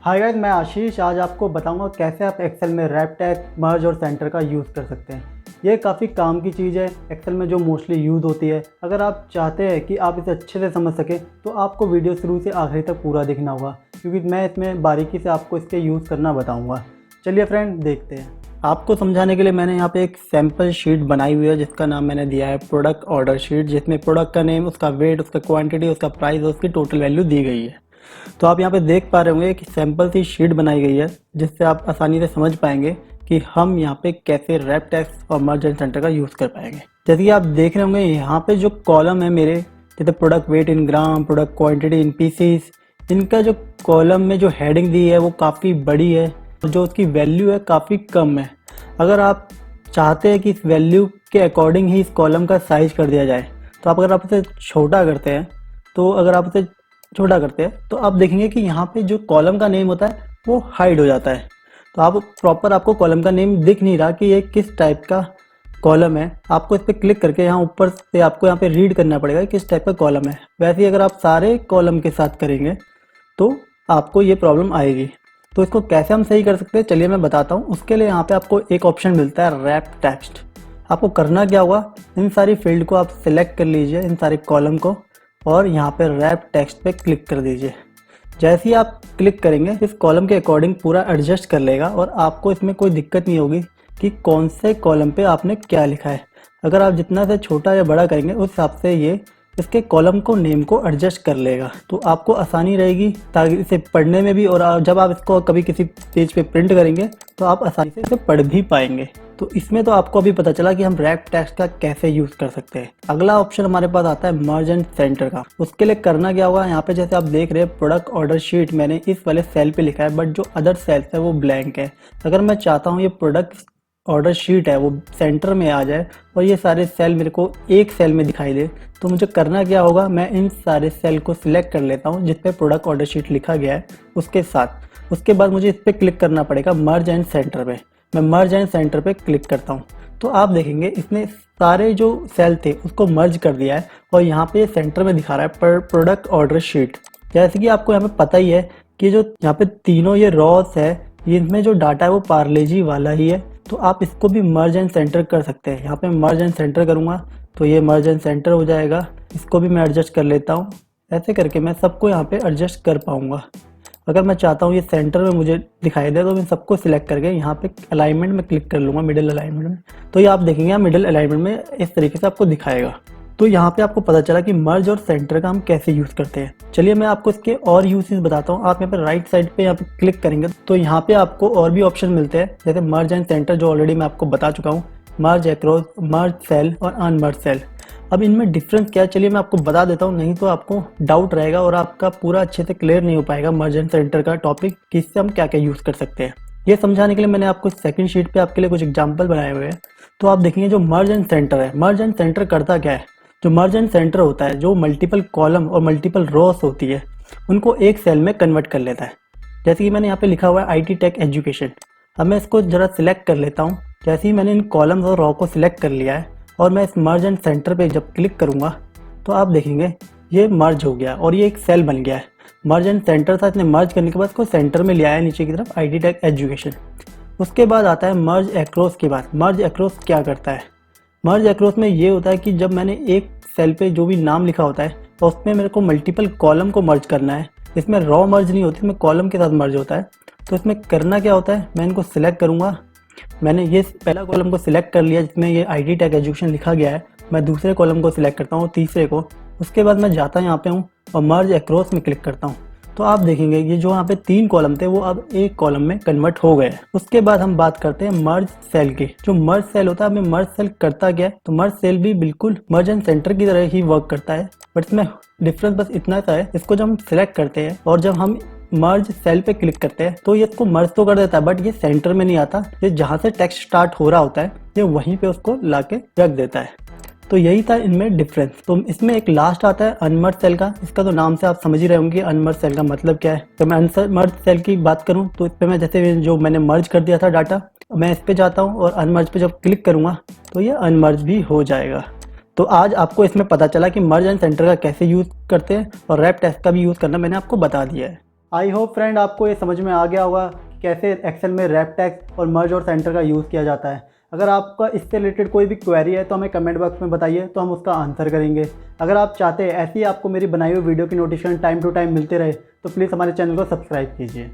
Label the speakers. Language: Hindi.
Speaker 1: हाय गाइस, मैं आशीष। आज आपको बताऊंगा कैसे आप एक्सेल में रैप टैग, मर्ज और सेंटर का यूज़ कर सकते हैं। ये काफ़ी काम की चीज़ है एक्सेल में जो मोस्टली यूज़ होती है। अगर आप चाहते हैं कि आप इसे अच्छे से समझ सकें तो आपको वीडियो शुरू से आखिरी तक पूरा देखना होगा, क्योंकि मैं इसमें बारीकी से आपको इसके यूज़ करना बताऊँगा। चलिए फ्रेंड, देखते हैं। आपको समझाने के लिए मैंने यहाँ पे एक सैम्पल शीट बनाई हुई है जिसका नाम मैंने दिया है प्रोडक्ट ऑर्डर शीट, जिसमें प्रोडक्ट का नेम, उसका वेट, उसका क्वांटिटी, उसका प्राइस और उसकी टोटल वैल्यू दी गई है। तो आप यहाँ पे देख पा रहे होंगे कि सैम्पल सी शीट बनाई गई है जिससे आप आसानी से समझ पाएंगे कि हम यहाँ पे कैसे रैप टैग्स और मर्ज एंड सेंटर का यूज़ कर पाएंगे। जैसे कि आप देख रहे होंगे यहाँ पे जो कॉलम है मेरे, जैसे product weight in gram, product quantity in pieces, इनका जो कॉलम में जो हेडिंग दी है वो काफ़ी बड़ी है और जो उसकी वैल्यू है काफ़ी कम है। अगर आप चाहते हैं कि इस वैल्यू के अकॉर्डिंग ही इस कॉलम का साइज कर दिया जाए तो अगर आप इसे छोटा करते हैं तो आप देखेंगे कि यहाँ पे जो कॉलम का नेम होता है वो हाइड हो जाता है। तो आपको कॉलम का नेम दिख नहीं रहा कि ये किस टाइप का कॉलम है। आपको इस पर क्लिक करके यहाँ ऊपर से आपको यहाँ पे रीड करना पड़ेगा कि किस टाइप का कॉलम है। वैसे ही अगर आप सारे कॉलम के साथ करेंगे तो आपको ये प्रॉब्लम आएगी। तो इसको कैसे हम सही कर सकते हैं, चलिए मैं बताता हूँ। उसके लिए यहाँ पे आपको एक ऑप्शन मिलता है रैप टेक्स्ट। आपको करना क्या होगा, इन सारी फील्ड को आप सिलेक्ट कर लीजिए, इन सारे कॉलम को, और यहाँ पे रैप टेक्स्ट पे क्लिक कर दीजिए। जैसे ही आप क्लिक करेंगे इस कॉलम के अकॉर्डिंग पूरा एडजस्ट कर लेगा और आपको इसमें कोई दिक्कत नहीं होगी कि कौन से कॉलम पे आपने क्या लिखा है। अगर आप जितना से छोटा या बड़ा करेंगे उस हिसाब से ये इसके कॉलम को नेम को एडजस्ट कर लेगा। तो आपको आसानी रहेगी ताकि इसे पढ़ने में भी, और जब आप इसको कभी किसी पेज पे प्रिंट करेंगे तो आप आसानी से इसे पढ़ भी पाएंगे। तो इसमें तो आपको अभी पता चला कि हम रैप टेक्स्ट का कैसे यूज़ कर सकते हैं। अगला ऑप्शन हमारे पास आता है मर्ज एंड सेंटर का। उसके लिए करना क्या होगा, यहाँ पे जैसे आप देख रहे हैं प्रोडक्ट ऑर्डर शीट मैंने इस वाले सेल पे लिखा है, बट जो अदर सेल्स है वो ब्लैंक है। अगर मैं चाहता हूँ ये प्रोडक्ट ऑर्डर शीट है वो सेंटर में आ जाए और ये सारे सेल मेरे को एक सेल में दिखाई दे, तो मुझे करना क्या होगा, मैं इन सारे सेल को सिलेक्ट कर लेता हूँ जिस पे प्रोडक्ट ऑर्डर शीट लिखा गया है उसके साथ। उसके बाद मुझे इस पर क्लिक करना पड़ेगा मर्ज एंड सेंटर पे। मैं मर्ज एंड सेंटर पे क्लिक करता हूँ तो आप देखेंगे इसने सारे जो सेल थे उसको मर्ज कर दिया है और यहाँ पे सेंटर में दिखा रहा है प्रोडक्ट ऑर्डर शीट। जैसे कि आपको यहाँ पे पता ही है कि जो यहाँ पे तीनों ये रॉस है, इनमें जो डाटा है वो पार्लेजी वाला ही है। तो आप इसको भी मर्ज एंड सेंटर कर सकते हैं। यहाँ पे मर्ज एंड सेंटर करूँगा तो ये मर्ज एंड सेंटर हो जाएगा। इसको भी मैं एडजस्ट कर लेता हूँ। ऐसे करके मैं सबको यहाँ पे एडजस्ट कर पाऊँगा। अगर मैं चाहता हूँ ये सेंटर में मुझे दिखाई दे तो मैं सबको सिलेक्ट करके यहाँ पे अलाइनमेंट में क्लिक कर लूँगा, मिडिल अलाइनमेंट में। तो ये आप देखेंगे मिडिल अलाइनमेंट में इस तरीके से आपको दिखाएगा। तो यहाँ पे आपको पता चला कि मर्ज और सेंटर का हम कैसे यूज़ करते हैं। चलिए मैं आपको इसके और यूजेस बताता हूँ। आप यहाँ पे राइट साइड पे यहाँ पे क्लिक करेंगे तो यहाँ पे आपको और भी ऑप्शन मिलते हैं, जैसे मर्ज एंड सेंटर जो ऑलरेडी मैं आपको बता चुका हूँ, मर्ज एक्रॉस, मर्ज सेल और अनमर्ज सेल। अब इनमें डिफरेंस क्या है चलिए मैं आपको बता देता हूँ, नहीं तो आपको डाउट रहेगा और आपका पूरा अच्छे से क्लियर नहीं हो पाएगा मर्ज एंड सेंटर का टॉपिक कि इससे हम क्या क्या यूज़ कर सकते हैं। ये समझाने के लिए मैंने आपको सेकंड शीट पे आपके लिए कुछ एग्जांपल बनाए हुए हैं। तो आप देखेंगे जो मर्ज एंड सेंटर है, मर्ज एंड सेंटर करता क्या है। जो मर्ज एंड सेंटर होता है, जो मल्टीपल कॉलम और मल्टीपल रोस होती है उनको एक सेल में कन्वर्ट कर लेता है। जैसे कि मैंने यहाँ पे लिखा हुआ है IT टेक एजुकेशन। अब मैं इसको जरा सिलेक्ट कर लेता हूँ। जैसे ही मैंने इन कॉलम्स और रो को सिलेक्ट कर लिया है और मैं इस मर्ज एंड सेंटर पे जब क्लिक करूँगा तो आप देखेंगे ये मर्ज हो गया और ये एक सेल बन गया है। मर्ज एंड सेंटर था, इसने मर्ज करने के बाद इसको सेंटर में ले आया नीचे की तरफ, IT टेक एजुकेशन। उसके बाद आता है मर्ज एक्रॉस की बात। मर्ज एक्रॉस क्या करता है, मर्ज एक्रॉस में ये होता है कि जब मैंने एक सेल पे जो भी नाम लिखा होता है तो उसमें मेरे को मल्टीपल कॉलम को मर्ज करना है। इसमें रॉ मर्ज नहीं होती, इसमें कॉलम के साथ मर्ज होता है। तो इसमें करना क्या होता है, मैं इनको सिलेक्ट करूँगा। मैंने ये पहला कॉलम को सिलेक्ट कर लिया जिसमें ये IT टेक एजुकेशन लिखा गया है। मैं दूसरे कॉलम को सिलेक्ट करता हूँ, तीसरे को। उसके बाद मैं जाता यहाँ पे हूँ और मर्ज एक्रॉस में क्लिक करता हूँ। तो आप देखेंगे ये जो यहाँ पे 3 कॉलम थे वो अब एक कॉलम में कन्वर्ट हो गए। उसके बाद हम बात करते हैं मर्ज सेल की। जो मर्ज सेल होता है, हमें मर्ज सेल करता क्या है, तो मर्ज सेल भी बिल्कुल मर्ज एंड सेंटर की तरह ही वर्क करता है, बट इसमें डिफरेंस बस इतना सा है, इसको जब हम सिलेक्ट करते हैं और जब हम मर्ज सेल पे क्लिक करते हैं तो ये इसको मर्ज तो कर देता है बट ये सेंटर में नहीं आता। ये जहाँ से टेक्स्ट स्टार्ट हो रहा होता है ये वहीं पे उसको लाके रख देता है। तो यही था इनमें डिफरेंस। तो इसमें एक लास्ट आता है अनमर्ज सेल का। इसका तो नाम से आप समझ ही रहे होंगे अनमर्ज सेल का मतलब क्या है। तो मैं अनमर्ज सेल की बात करूं तो इस पर मैं जैसे जो मैंने मर्ज कर दिया था डाटा, मैं इस पे जाता हूं और अनमर्ज पे जब क्लिक करूंगा तो ये अनमर्ज भी हो जाएगा। तो आज आपको इसमें पता चला कि मर्ज एंड सेंटर का कैसे यूज़ करते हैं और रैप टेक्स्ट का भी यूज़ करना मैंने आपको बता दिया है। आई होप फ्रेंड आपको ये समझ में आ गया होगा कि कैसे एक्सेल में रैप टैग्स और मर्ज और सेंटर का यूज़ किया जाता है। अगर आपका इससे रिलेटेड कोई भी क्वेरी है तो हमें कमेंट बॉक्स में बताइए, तो हम उसका आंसर करेंगे। अगर आप चाहते हैं ऐसी आपको मेरी बनाई हुई वीडियो की नोटिफिकेशन टाइम टू टाइम मिलते रहे तो प्लीज़ हमारे चैनल को सब्सक्राइब कीजिए।